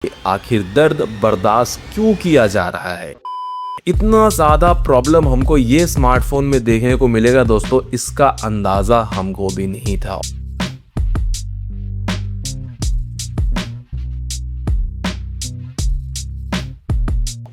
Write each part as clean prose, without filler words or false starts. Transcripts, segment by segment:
आखिर दर्द बर्दाश्त क्यों किया जा रहा है। इतना ज्यादा प्रॉब्लम हमको ये स्मार्टफोन में देखने को मिलेगा दोस्तों, इसका अंदाजा हमको भी नहीं था।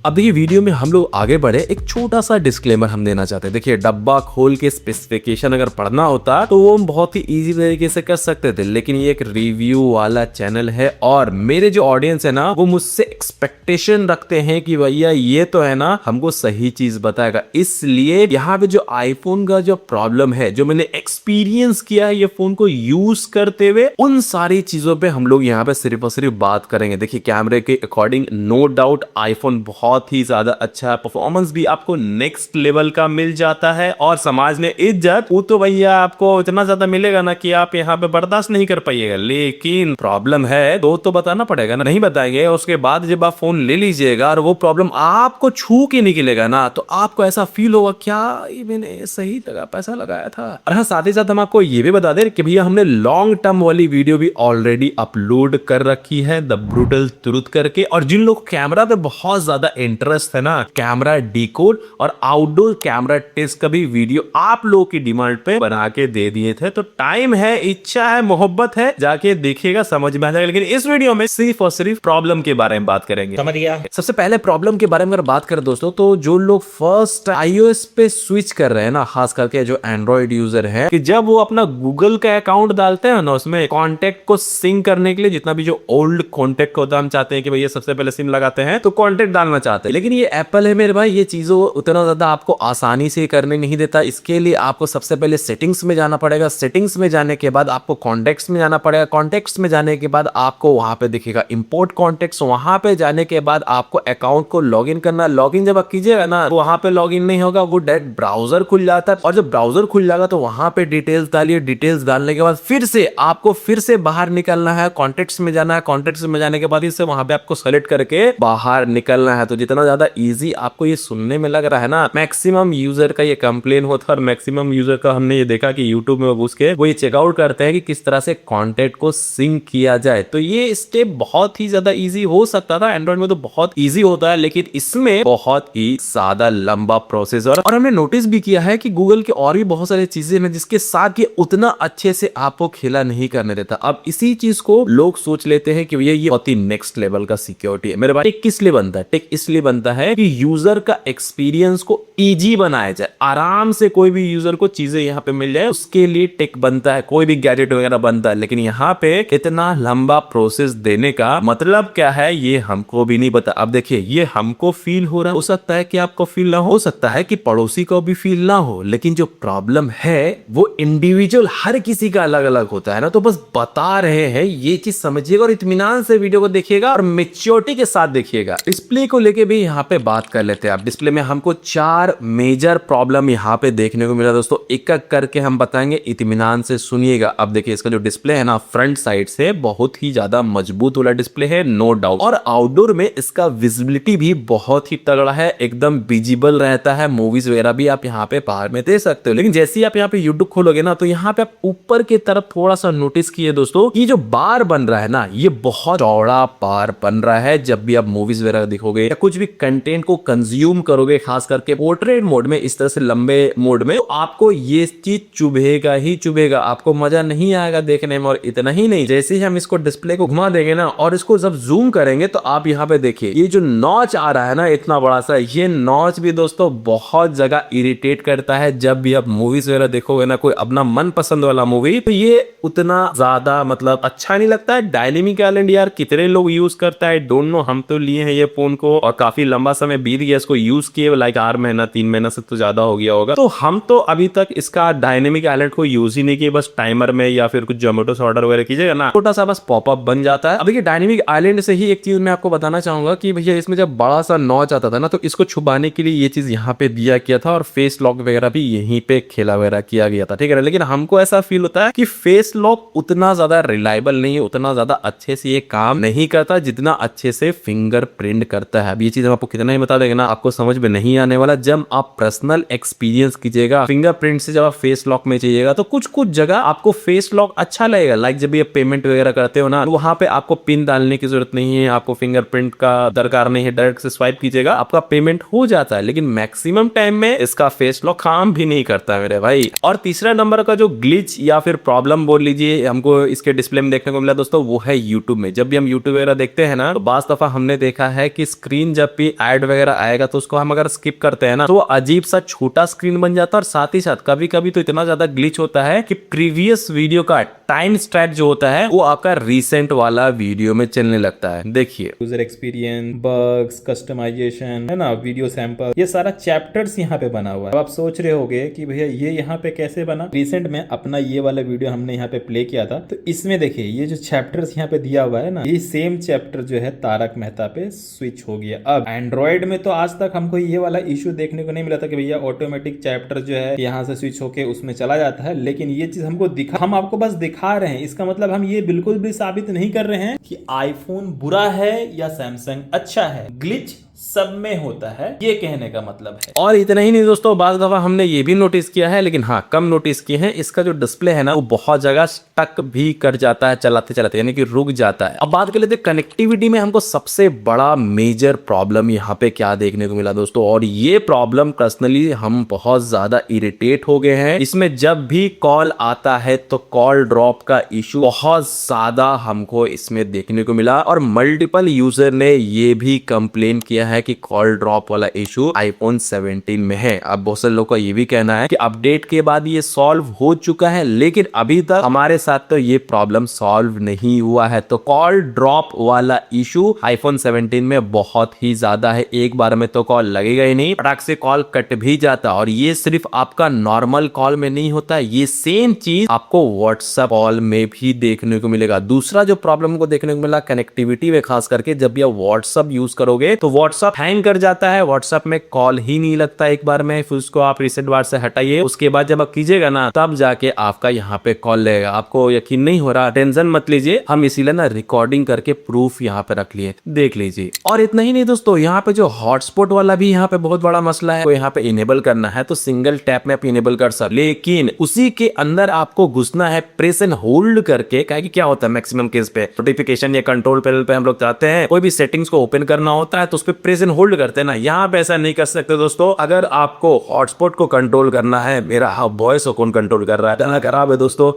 अब देखिए वीडियो में हम लोग आगे बढ़े, एक छोटा सा डिस्क्लेमर हम देना चाहते हैं। देखिए डब्बा खोल के स्पेसिफिकेशन अगर पढ़ना होता तो वो हम बहुत ही इजी तरीके से कर सकते थे, लेकिन ये एक रिव्यू वाला चैनल है और मेरे जो ऑडियंस है ना वो मुझसे एक्सपेक्टेशन रखते हैं कि भैया ये तो है ना हमको सही चीज बताएगा। इसलिए यहाँ पे जो आईफोन का जो प्रॉब्लम है, जो मैंने एक्सपीरियंस किया है ये फोन को यूज करते हुए, उन सारी चीजों पे हम लोग यहाँ पे सिर्फ और सिर्फ बात करेंगे। देखिए कैमरे के अकॉर्डिंग नो डाउट आईफोन बहुत ही ज्यादा अच्छा है, परफॉर्मेंस भी आपको नेक्स्ट लेवल का मिल जाता है और समाज में इज्जत वो तो भैया आपको इतना ज्यादा मिलेगा ना कि आप यहाँ पे बर्दाश्त नहीं कर पाइएगा। लेकिन प्रॉब्लम है तो बताना पड़ेगा ना, नहीं बताएंगे उसके बाद जब आप फोन ले लीजिएगा और वो प्रॉब्लम आपको छू के निकलेगा ना तो आपको ऐसा फील होगा क्या ये मैंने सही जगह पैसा लगाया था। और हाँ, साथ ही साथ हम आपको ये भी बता दें कि भैया हमने लॉन्ग टर्म वाली वीडियो भी ऑलरेडी अपलोड कर रखी है, द ब्रूटल ट्रुथ करके। और जिन लोग कैमरा पे बहुत ज्यादा इंटरेस्ट है ना, कैमरा डिकोड और आउटडोर कैमरा टेस्ट का भी वीडियो आप लोगों की डिमांड पे बना के दे दिए थे। तो टाइम है, इच्छा है, मोहब्बत है, जाके देखिएगा, समझ में आ जाएगा। लेकिन इस वीडियो में सिर्फ और सिर्फ प्रॉब्लम के बारे में बात करेंगे, समझ गया। सबसे पहले प्रॉब्लम के बारे में अगर बात करें दोस्तों, तो जो लोग फर्स्ट iOS पे स्विच कर रहे हैं ना, खास करके जो एंड्रॉइड यूजर है, कि जब वो अपना गूगल का अकाउंट डालते हैं ना, उसमें कॉन्टेक्ट को सिंक करने के लिए जितना भी जो ओल्ड कॉन्टेक्ट होता है, हम चाहते हैं कि भैया सबसे पहले सिम लगाते हैं तो कॉन्टेक्ट डालना चाहते हैं। लेकिन ये एप्पल है मेरे भाई, ये चीजों उतना ज्यादा आपको आसानी से करने नहीं देता। इसके लिए आपको सबसे पहले सेटिंग्स में जाना पड़ेगा, सेटिंग्स में जाने के बाद आपको कॉन्टेक्ट्स में जाना पड़ेगा, कॉन्टेक्ट्स में जाने के बाद आपको वहां पे दिखेगा इंपोर्ट कॉन्टेक्ट्स, वहां पे जाने के बाद आपको अकाउंट को लॉगिन करना। लॉगिन जब आप कीजिएगा ना वहां पे लॉगिन नहीं होगा, वो डायरेक्ट ब्राउजर खुल जाता है और जब ब्राउजर खुल जाएगा तो वहां पे डिटेल्स डालिए, डिटेल्स डालने के बाद फिर से आपको फिर से बाहर निकलना है, कॉन्टेक्ट्स में जाना है, कॉन्टेक्ट्स में जाने के बाद इससे वहां पे आपको सेलेक्ट करके बाहर निकलना है। तो जितना ज्यादा इजी आपको ये सुनने में लग रहा है ना, मैक्सिमम यूजर का ये कंप्लेन होता है और मैक्सिमम यूजर का हमने ये देखा कि यूट्यूब में घुस के वो ये चेकआउट करते हैं कि किस तरह से कॉन्टेक्ट को सिंक किया जाए। तो ये स्टेप बहुत ही ज्यादा इजी हो सकता था, एंड्रॉइड में तो बहुत इजी होता है, लेकिन इसमें बहुत ही ज्यादा लंबा प्रोसेस। और हमने नोटिस भी किया है कि गूगल के और भी बहुत सारी चीजें हैं जिसके साथ ये उतना अच्छे से आपको खेला नहीं करने देता। अब इसी चीज को लोग सोच लेते हैं कि भैया ये बहुत ही नेक्स्ट लेवल का सिक्योरिटी है। मेरे भाई टेक किस लिए बनता है? टेक इसलिए बनता है कि यूजर का एक्सपीरियंस को इजी बनाया जाए, आराम से कोई भी यूजर को चीजें यहाँ पे मिल जाए, उसके लिए टेक बनता है, कोई भी गैजेट वगैरह बनता है। लेकिन यहाँ पे इतना लंबा प्रोसेस देने का मतलब क्या है ये हमको भी नहीं पता। अब देखिए ये हमको फील हो रहा है, हो सकता है कि आपको फील ना हो सकता है कि पड़ोसी को भी फील ना हो, लेकिन जो प्रॉब्लम है वो इंडिविजुअल हर किसी का अलग अलग होता है ना। तो बस बता रहे हैं, ये चीज समझिएगा और इत्मीनान से वीडियो को देखिएगा और मेच्योरिटी के साथ देखिएगा। डिस्प्ले को लेके भी यहाँ पे बात कर लेते हैं। अब डिस्प्ले में हमको 4 मेजर प्रॉब्लम यहाँ पे देखने को मिला दोस्तों, एक एक करके हम बताएंगे, इत्मीनान से सुनिएगा। अब देखिए इसका जो डिस्प्ले है ना, फ्रंट साइड से बहुत ही ज्यादा मजबूत वाला डिस्प्ले है, नो डाउट। और आउटडोर में इसका विजिबिलिटी भी बहुत ही तगड़ा है, एकदम विजिबल रहता है, मूवीज वगैरह भी आप यहाँ पे बाहर में दे सकते हो। लेकिन जैसे ही आप यहाँ पे यूट्यूब खोलोगे ना तो यहाँ पे आप ऊपर की तरफ थोड़ा सा नोटिस किए दोस्तों, ये जो बार बन रहा है ना, ये बहुत चौड़ा बार बन रहा है। जब भी आप मूवीज वगैरह देखोगे या कुछ भी कंटेंट को कंज्यूम करोगे, खास करके पोर्ट्रेट मोड में, इस तरह से लंबे मोड में, तो आपको ये चीज चुभेगा ही चुभेगा, आपको मजा नहीं आएगा देखने में। और इतना ही नहीं, जैसे ही हम इसको डिस्प्ले को घुमा देंगे ना और इसको जब जूम करेंगे तो आप यहाँ पे देखिए ये जो नॉच आ रहा है ना इतना बड़ा सा, ये नॉच भी दोस्तों बहुत जगह इरिटेट करता है। जब भी आप मूवीज वगैरह देखोगे ना, कोई अपना मन पसंद वाला मूवी, तो ये उतना ज्यादा मतलब अच्छा नहीं लगता है। डायनेमिक आइलैंड यार कितने लोग यूज करता है डोंट नो, हम तो लिए हैं ये फोन को और काफी लंबा समय बीत गया इसको यूज किए, लाइक 4 महीना 3 महीना से तो ज्यादा हो गया होगा। तो हम तो अभी तक इसका डायनेमिक आइलैंड को यूज ही नहीं किए, बस टाइमर में या फिर कुछ जोमेटो से ऑर्डर वगैरह कीजिएगा ना, छोटा सा बस पॉपअप बन जाता है। अब देखिए डायनेमिक आइलैंड से ही एक चीज मैं आपको बताना चाहूंगा कि भैया इसमें जब बड़ा सा नॉच आता था ना तो इसको छुपाने के लिए ये चीज यहाँ पे दिया किया था और फेस लॉक वगैरह भी यहीं पे खेला वगैरह किया गया था, ठीक है। लेकिन हमको ऐसा फील होता है कि फेस लॉक उतना ज्यादा रिलायबल नहीं है, उतना ज्यादा अच्छे से ये काम नहीं करता जितना अच्छे से फिंगरप्रिंट करता है। अब ये चीज हम आपको कितना ही बता देंगे ना, आपको समझ में नहीं आने वाला। जब आप पर्सनल एक्सपीरियंस कीजिएगा, फिंगरप्रिंट से जब आप फेस लॉक में चाहिएगा तो कुछ कुछ जगह आपको फेस लॉक अच्छा लगेगा। लाइक जब ये पेमेंट वगैरह करते हो ना, तो वहां पे आपको पिन डालने की जरूरत नहीं है, आपको फिंगरप्रिंट का दरकार नहीं है, डायरेक्ट से स्वाइप कीजिएगा, आपका पेमेंट हो जाता है। लेकिन मैक्सिमम टाइम में इसका फेस लॉक काम भी नहीं करता मेरे भाई। और तीसरा नंबर का जो ग्लिच या फिर प्रॉब्लम बोल लीजिए हमको इसके डिस्प्ले में देखने को मिला दोस्तों, वो है यूट्यूब में। जब भी हम यूट्यूब वगैरह देखते हैं ना, तो बाज दफा हमने देखा है कि स्क्रीन जब भी एड वगैरह आएगा तो उसको हम अगर स्किप करते हैं ना, तो वो अजीब सा छोटा स्क्रीन बन जाता है। और साथ ही साथ कभी कभी तो इतना ज्यादा ग्लिच होता है कि प्रीवियस वीडियो का टाइम स्टैम्प जो होता है वो आपका रिसेंट वाला वीडियो में चलने लगता है। देखिए, यूजर एक्सपीरियंस, बग्स, कस्टमाइजेशन, है ना, वीडियो सैंपल, ये सारा चैप्टर्स यहाँ पे बना हुआ है। अब आप सोच रहे होगे कि भैया ये यहाँ पे कैसे बना। रिसेंट में अपना ये वाला वीडियो हमने यहाँ पे प्ले किया था, तो इसमें देखिए ये जो चैप्टर्स यहाँ पे दिया हुआ है ना, ये सेम चैप्टर जो है तारक मेहता पे स्विच हो गया। अब एंड्रॉइड में तो आज तक हमको ये वाला इशू देखने को नहीं मिला था कि भैया ऑटोमेटिक चैप्टर जो है यहाँ से स्विच होके उसमें चला जाता है, लेकिन ये चीज हमको दिखा, हम आपको बस दिखा रहे हैं। इसका मतलब हम ये बिल्कुल भी साबित नहीं कर रहे हैं कि आईफोन बुरा है या सैमसंग अच्छा है। ग्लिच सब में होता है, ये कहने का मतलब है। और इतना ही नहीं दोस्तों, बार दफा हमने ये भी नोटिस किया है, लेकिन हाँ कम नोटिस किए हैं, इसका जो डिस्प्ले है ना वो बहुत जगह स्टक भी कर जाता है चलाते चलाते, यानी कि रुक जाता है। अब बात कर लेते हैं कनेक्टिविटी में हमको सबसे बड़ा मेजर प्रॉब्लम यहाँ पे क्या देखने को मिला दोस्तों। और ये प्रॉब्लम पर्सनली हम बहुत ज्यादा इरिटेट हो गए हैं। इसमें जब भी कॉल आता है तो कॉल ड्रॉप का इशू बहुत ज्यादा हमको इसमें देखने को मिला। और मल्टीपल यूजर ने ये भी कंप्लेन किया है कि कॉल ड्रॉप वाला इशू आईफोन 17 में है। अब बहुत सारे लोगों का ये भी कहना है कि अपडेट के बाद ये सॉल्व हो चुका है, लेकिन अभी तक हमारे साथ तो ये प्रॉब्लम सॉल्व नहीं हुआ है। तो कॉल ड्रॉप वाला इशू आईफोन 17 में बहुत ही ज्यादा है। एक बार में तो कॉल लगेगा ही नहीं, फटाक से कॉल कट भी जाता। और ये सिर्फ आपका नॉर्मल कॉल में नहीं होता, ये सेम चीज आपको व्हाट्सएप कॉल में भी देखने को मिलेगा। दूसरा जो प्रॉब्लम को देखने को मिला कनेक्टिविटी में, खास करके जब भी आप व्हाट्सएप यूज करोगे तो व्हाट्सएप हैंग कर जाता है, व्हाट्सएप में कॉल ही नहीं लगता एक बार में। फिर उसको आप रिसेंट बार से हटाइए, उसके बाद जब आप कीजिएगा ना तब जाके आपका यहाँ पे कॉल लगेगा। आपको यकीन नहीं हो रहा, टेंशन मत लीजिए, हम इसीलिए ना रिकॉर्डिंग करके प्रूफ यहाँ पे रख लिए, देख लीजिए। और इतना ही नहीं दोस्तों, यहाँ पे जो हॉटस्पॉट वाला भी यहाँ पे बहुत बड़ा मसला है। तो यहाँ पे इनेबल करना है तो सिंगल टैप में आप इनेबल कर सकते, लेकिन उसी के अंदर आपको घुसना है प्रेस एंड होल्ड करके। क्या होता है मैक्सिमम केस पे नोटिफिकेशन या कंट्रोल पैनल पे हम लोग चाहते हैं कोई भी सेटिंग्स को ओपन करना होता है तो उस पर प्रेस एंड होल्ड करते हैं ना, यहाँ पे ऐसा नहीं कर सकते दोस्तों। अगर आपको हॉटस्पॉट को कंट्रोल करना है, मेरा वॉइस को कौन कंट्रोल कर रहा है, इतना खराब है दोस्तों।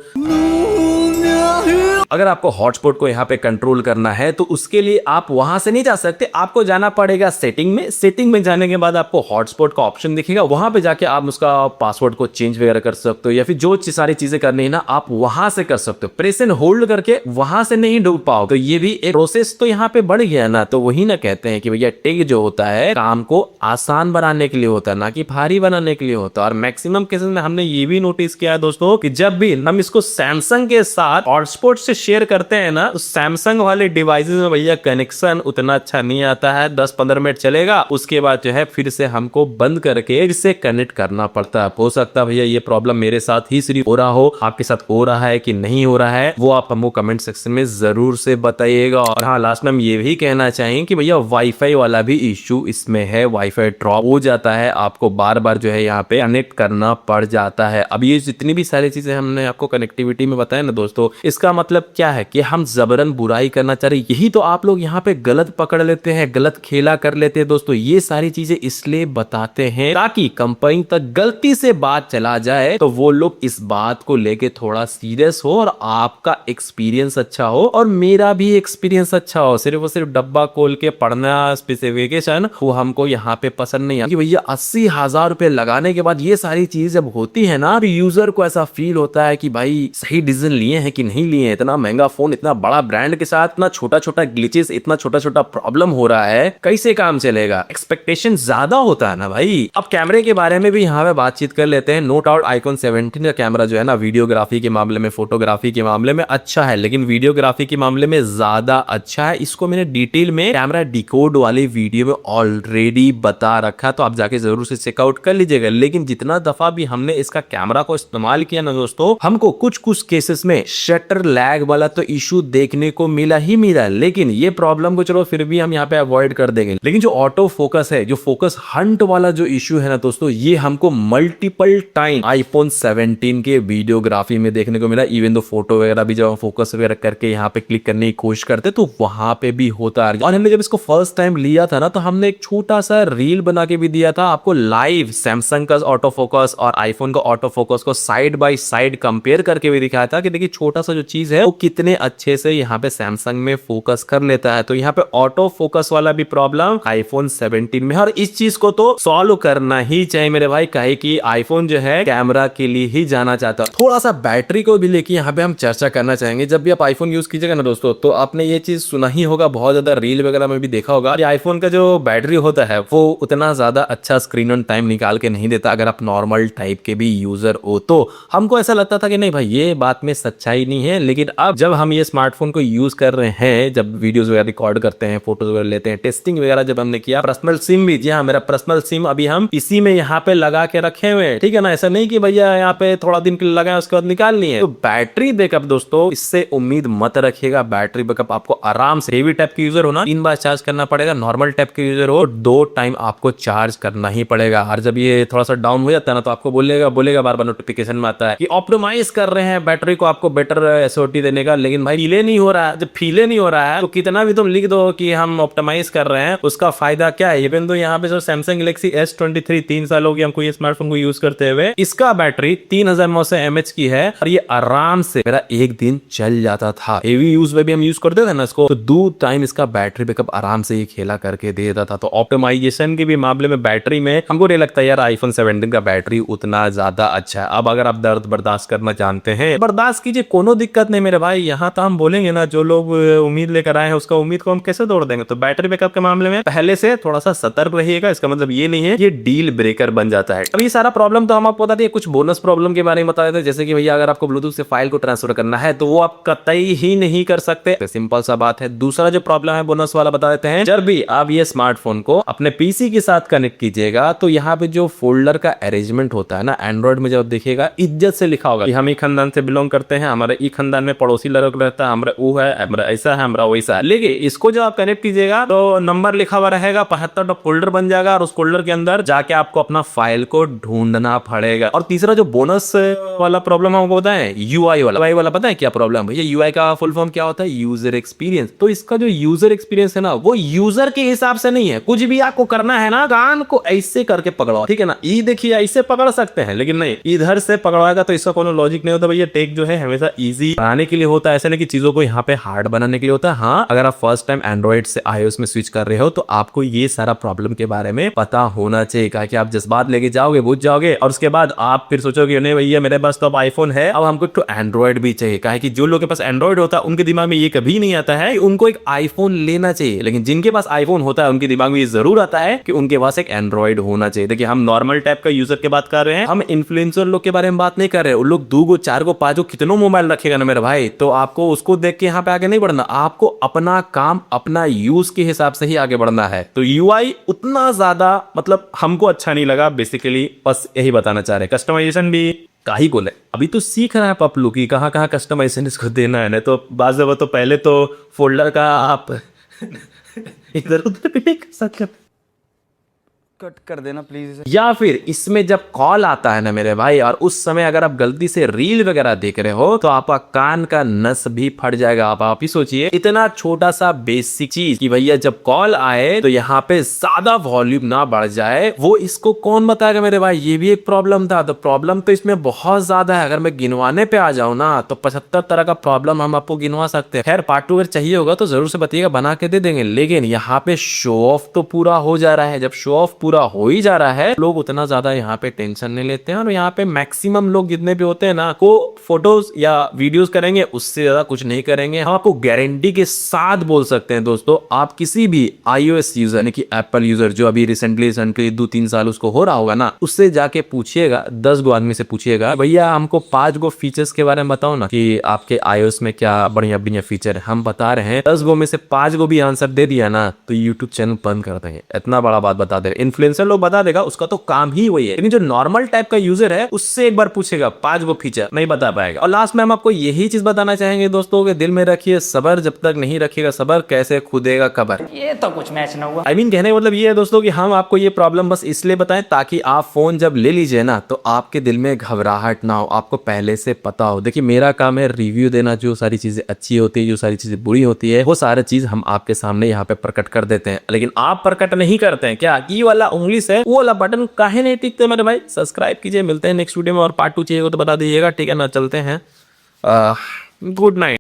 अगर आपको हॉटस्पॉट को यहाँ पे कंट्रोल करना है तो उसके लिए आप वहां से नहीं जा सकते, आपको जाना पड़ेगा सेटिंग में। सेटिंग में जाने के बाद आपको हॉटस्पॉट का ऑप्शन दिखेगा, वहां पे जाके आप उसका पासवर्ड को चेंज वगैरह कर सकते हो, या फिर जो सारी चीजें करनी है ना आप वहां से कर सकते हो। प्रेस एंड होल्ड करके वहां से नहीं ढूंढ पाओ, तो ये भी एक प्रोसेस तो यहाँ पे बढ़ गया ना। तो वही ना कहते हैं कि भैया टेक जो होता है काम को आसान बनाने के लिए होता है, ना कि भारी बनाने के लिए होता है। और मैक्सिमम केसेस में हमने ये भी नोटिस किया है दोस्तों कि जब भी हम इसको सैमसंग के साथ हॉटस्पॉट से शेयर करते हैं ना, तो सैमसंग वाले डिवाइसेस में भैया कनेक्शन उतना अच्छा नहीं आता है। 10-15 मिनट चलेगा, उसके बाद जो है फिर से हमको बंद करके फिर से कनेक्ट करना पड़ता है। हो सकता है भैया ये प्रॉब्लम मेरे साथ ही सिर्फ हो रहा हो, आपके साथ हो रहा है कि नहीं हो रहा है वो आप हमको कमेंट सेक्शन में जरूर से बताइएगा। और हाँ, लास्ट में हम ये भी कहना चाहेंगे कि भैया वाईफाई वाला भी इश्यू इसमें है, वाईफाई ड्रॉप हो जाता है, आपको बार बार जो है यहाँ पे कनेक्ट करना पड़ जाता है। अब ये जितनी भी सारी चीजें हमने आपको कनेक्टिविटी में बताया ना दोस्तों, इसका मतलब क्या है कि हम जबरन बुराई करना चाह रहे, यही तो आप लोग यहाँ पे गलत पकड़ लेते हैं, गलत खेला कर लेते हैं दोस्तों। ये सारी चीजें इसलिए बताते हैं ताकि कंपनी तक गलती से बात चला जाए तो वो लोग इस बात को लेके थोड़ा सीरियस हो और आपका एक्सपीरियंस अच्छा हो और मेरा भी एक्सपीरियंस अच्छा हो। सिर्फ और सिर्फ डब्बा खोल के पढ़ना स्पेसिफिकेशन वो हमको यहाँ पे पसंद नहीं है। भैया 80,000 रुपए लगाने के बाद ये सारी चीज जब होती है ना, तो यूजर को ऐसा फील होता है कि भाई सही डिसीजन लिए हैं कि नहीं लिए। इतना महंगा फोन, इतना बड़ा ब्रांड के साथ इतना छोटा छोटा ग्लिचेस, इतना छोटा छोटा प्रॉब्लम हो रहा है, कैसे काम चलेगा। एक्सपेक्टेशन ज्यादा होता है ना भाई। अब कैमरे के बारे में भी यहाँ पे बातचीत कर लेते हैं। नो डाउट आईफोन 17 का कैमरा जो है ना वीडियोग्राफी के मामले में, फोटोग्राफी के मामले में अच्छा है, लेकिन वीडियोग्राफी के मामले में ज्यादा अच्छा है। इसको मैंने डिटेल में कैमरा डिकोड वाली वीडियो में ऑलरेडी बता रखा, तो आप जाके जरूर से चेकआउट कर लीजिएगा। लेकिन जितना दफा भी हमने इसका कैमरा को इस्तेमाल किया ना दोस्तों, हमको कुछ कुछ केसेस में शक शटर लैग वाला तो इशू देखने को मिला ही मिला, लेकिन ये प्रॉब्लम को चलो फिर भी हम यहाँ पे अवॉइड कर देंगे। लेकिन जो ऑटो फोकस है, जो फोकस हंट वाला जो इशू है ना दोस्तों, ये हमको मल्टीपल टाइम आईफोन 17 के वीडियोग्राफी में देखने को मिला। इवन दो फोटो वगैरह भी जब हम फोकस वगैरह करके यहाँ पे क्लिक करने की कोशिश करते तो वहां पे भी होता है। और हमने जब इसको फर्स्ट टाइम लिया था ना, तो हमने एक छोटा सा रील बना के भी दिया था आपको लाइव सैमसंग का ऑटो फोकस और आईफोन का ऑटो फोकस को साइड बाय साइड कंपेयर करके भी दिखाया था कि देखिए छोटा सा जो चीज है वो कितने अच्छे से यहाँ पे सैमसंग में फोकस कर लेता है। तो यहाँ पे ऑटो फोकस वाला भी प्रॉब्लम आईफोन 17 में है, और इस चीज को तो सॉल्व करना ही चाहिए मेरे भाई, काहे कि आईफोन जो है कैमरा के लिए ही जाना चाहता है। थोड़ा सा बैटरी को भी लेके यहाँ पे हम चर्चा करना चाहेंगे। जब भी आप आईफोन यूज कीजिएगा ना दोस्तों, तो आपने ये चीज सुना ही होगा, बहुत ज्यादा रील वगैरह में भी देखा होगा, आईफोन का जो बैटरी होता है वो उतना ज्यादा अच्छा स्क्रीन ऑन टाइम निकाल के नहीं देता अगर आप नॉर्मल टाइप के भी यूजर हो। तो हमको ऐसा लगता था कि नहीं भाई ये बात में सच्चाई नहीं है, लेकिन अब जब हम ये स्मार्टफोन को यूज कर रहे हैं, जब वीडियोस वगैरह रिकॉर्ड करते हैं, फोटोज वगैरह लेते हैं, टेस्टिंग वगैरह जब हमने किया, पर्सनल सिम भी, जी हाँ मेरा पर्सनल सिम अभी हम इसी में यहाँ पे लगा के रखे हुए हैं, ठीक है ना। ऐसा नहीं कि भैया यहाँ पे थोड़ा दिन के लिए लगाए उसके बाद निकाल लिए। तो बैटरी बैकअप दोस्तों, इससे उम्मीद मत रखिएगा। बैटरी बैकअप आपको आराम से, हेवी टाइप के यूजर हो ना 3 बार चार्ज करना पड़ेगा, नॉर्मल टाइप के यूजर हो 2 टाइम आपको चार्ज करना ही पड़ेगा। और जब ये थोड़ा सा डाउन हो जाता है ना, तो आपको बोलेगा बार बार नोटिफिकेशन में आता है कि ऑप्टिमाइज कर रहे हैं बैटरी को, आपको बेटर एसओटी देने का, लेकिन भाई फीले नहीं हो रहा है। जब फीले नहीं हो रहा है तो कितना भी तुम लिख दो कि हम ऑप्टिमाइज कर रहे हैं, उसका फायदा क्या है। इवन तो यहाँ पे जो सैमसंग गैलेक्सी S23 3 साल हो गए हमको ये स्मार्टफोन को यूज करते हुए, इसका बैटरी 3900 mAh की है और ये आराम से मेरा एक दिन चल जाता था। हेवी यूज में भी हम यूज करते थे ना इसको, तो 2 टाइम इसका बैटरी बैकअप आराम से ये खेला करके दे देता था। तो ऑप्टिमाइजेशन के भी मामले में बैटरी में हमको नहीं लगता यार आईफोन 17 का बैटरी उतना ज्यादा अच्छा है। अब अगर आप दर्द बर्दाश्त करना जानते हैं, बर्दाश्त कीजिए, कोनो दिक्कत नहीं मेरे भाई। यहाँ तो हम बोलेंगे ना, जो लोग उम्मीद लेकर आए हैं उसका उम्मीद को हम कैसे तोड़ देंगे। तो बैटरी बैकअप के मामले में पहले से थोड़ा सा सतर्क रहिएगा। इसका मतलब ये नहीं है ये डील ब्रेकर बन जाता है। अब ये सारा प्रॉब्लम तो हम आपको बता दिए, कुछ बोनस प्रॉब्लम के बारे में बता देते हैं, जैसे कि भैया अगर आपको ब्लूटूथ से फाइल को ट्रांसफर करना है तो वो आप कतई ही नहीं कर सकते, सिंपल सा बात है। दूसरा जो प्रॉब्लम है बोनस वाला बता देते हैं, जब भी आप ये स्मार्टफोन को अपने पीसी के साथ कनेक्ट कीजिएगा तो यहाँ पे जो फोल्डर का अरेंजमेंट होता है ना, एंड्रॉइड में जब देखिएगा इज्जत से लिखा होगा कि हम ई खानदान से बिलोंग करते हैं, हमारे ई खानदान में पड़ोसी लड़का रहता है, हमारा वो है, हमारा ऐसा है, हमारा वैसा है। लेकिन इसको जब आप कनेक्ट कीजिएगा तो नंबर लिखा हुआ रहेगा, 75 फोल्डर बन जाएगा और उस फोल्डर के अंदर जाके आपको अपना फाइल को ढूंढना पड़ेगा। और तीसरा जो बोनस वाला प्रॉब्लम हमको बताएं, यूआई वाला पता है क्या प्रॉब्लम भैया? यूआई का फुल फॉर्म क्या होता है? User experience. तो इसका जो यूजर एक्सपीरियंस है ना, वो यूजर के हिसाब से नहीं है। कुछ भी आपको करना है ना, कान को ऐसे करके पकड़ो, ठीक है ना। ये देखिए ऐसे पकड़ सकते हैं, लेकिन नहीं इधर से पकड़वाएगा तो इसका कोनो लॉजिक नहीं होता भैया। टेक जो है हमेशा इजी बनाने के लिए होता है, ऐसा नहीं कि चीजों को यहाँ पे हार्ड बनाने के लिए होता है। हाँ, अगर आप फर्स्ट टाइम एंड्रॉइड से iOS में स्विच कर रहे हो तो आपको ये सारा प्रॉब्लम के बारे में पता होना चाहिए, कि आप जज्बात लेके जाओगे, बुझ जाओगे और उसके बाद आप फिर सोचोगे नहीं भैया मेरे पास तो अब आईफोन है, अब हमको तो एंड्रॉइड भी चाहिए। काहे कि जो लोग के पास एंड्रॉइड होता है उनके दिमाग में ये कभी नहीं आता है उनको एक आईफोन लेना चाहिए, लेकिन जिनके पास आईफोन होता है उनके दिमाग में ये जरूर आता है कि उनके पास एक एंड्रॉइड होना चाहिए। देखिए हम नॉर्मल टाइप का यूजर की बात कर रहे हैं, हम इन्फ्लुएंसर लोग के बारे में बात नहीं कर रहे। उन लोग 2 गो 4 गो 5 गो कितनों मोबाइल रखेगा ना मेरे भाई, तो आपको उसको देख के यहाँ पे आगे नहीं बढ़ना, आपको अपना काम अपना यूज के हिसाब से ही आगे बढ़ना है। तो यूआई उतना ज्यादा मतलब हमको अच्छा नहीं लगा बेसिकली, बस यही बताना चाह रहे हैं। कस्टमाइजेशन भी काहे को ले, अभी तो सीख रहा है पपलू की कहाँ कहाँ कस्टमाइजेशन इसको देना है। नहीं तो बाज़ दफा तो पहले तो फोल्डर का आप इधर उधर भी नहीं कर सकते, कट कर देना प्लीज। या फिर इसमें जब कॉल आता है ना मेरे भाई, और उस समय अगर आप गलती से रील वगैरह देख रहे हो तो आपका कान का नस भी फट जाएगा। आप ही सोचिए, इतना छोटा सा बेसिक चीज कि भैया जब कॉल आए तो यहाँ पे ज्यादा वॉल्यूम ना बढ़ जाए, वो इसको कौन बताएगा मेरे भाई? ये भी एक प्रॉब्लम था। तो प्रॉब्लम तो इसमें बहुत ज्यादा है। अगर मैं गिनवाने पे आ जाऊं ना तो 75 तरह का प्रॉब्लम हम आपको गिनवा सकते हैं। खैर पार्ट 2 अगर चाहिए होगा तो जरूर से बताइएगा, बना के दे देंगे। लेकिन यहाँ पे शो ऑफ तो पूरा हो जा रहा है। जब शो ऑफ पूरा हो ही जा रहा है, लोग उतना ज्यादा यहाँ पे टेंशन नहीं लेते हैं, और यहाँ पे मैक्सिमम लोग जितने भी होते हैं ना, को फोटोज या वीडियोस करेंगे, उससे ज्यादा कुछ नहीं करेंगे। हम आपको गारंटी के साथ बोल सकते हैं दोस्तों, आप किसी भी iOS यूजर यानी कि एप्पल यूजर जो अभी रिसेंटली 2-3 साल उसको हो रहा होगा ना, उससे जाके पूछिएगा, 10 गो आदमी से पूछिएगा भैया हमको 5 गो फीचर्स के बारे में बताओ ना कि आपके iOS में क्या बढ़िया बढ़िया फीचर है। हम बता रहे हैं 10 गो में से 5 गो भी आंसर दे दिया ना तो यूट्यूब चैनल बंद कर देंगे। इतना बड़ा बात बता दे। इन्फ्लुएंसर लोग बता देगा, उसका तो काम ही वही है। लेकिन जो नॉर्मल टाइप का यूजर है उससे एक बार पूछेगा 5 वो फीचर नहीं बता पाएगा। और लास्ट में हम आपको यही चीज बताना चाहेंगे दोस्तों के दिल में रखिए सबर, जब तक नहीं रखिएगा सबर कैसे खुदेगा कबर। ये तो कुछ मैच ना हुआ। I mean, कहने का मतलब ये है दोस्तों कि हम आपको ये प्रॉब्लम बस इसलिए बताएं ताकि आप फोन जब ले लीजिए ना तो आपके दिल में घबराहट ना हो, आपको पहले से पता हो। देखिए मेरा काम है रिव्यू देना, जो सारी चीजें अच्छी होती है, जो सारी चीजें बुरी होती है, वो सारी चीज हम आपके सामने यहाँ पे प्रकट कर देते हैं। लेकिन आप प्रकट नहीं करते हैं क्या? ये वाला उंगली से वो वाला बटन काहे नहीं टिकते मेरे भाई? सब्सक्राइब कीजिए। मिलते हैं नेक्स्ट वीडियो में, और पार्ट 2 चाहिए तो बता दीजिएगा, ठीक है ना? चलते हैं, गुड नाइट।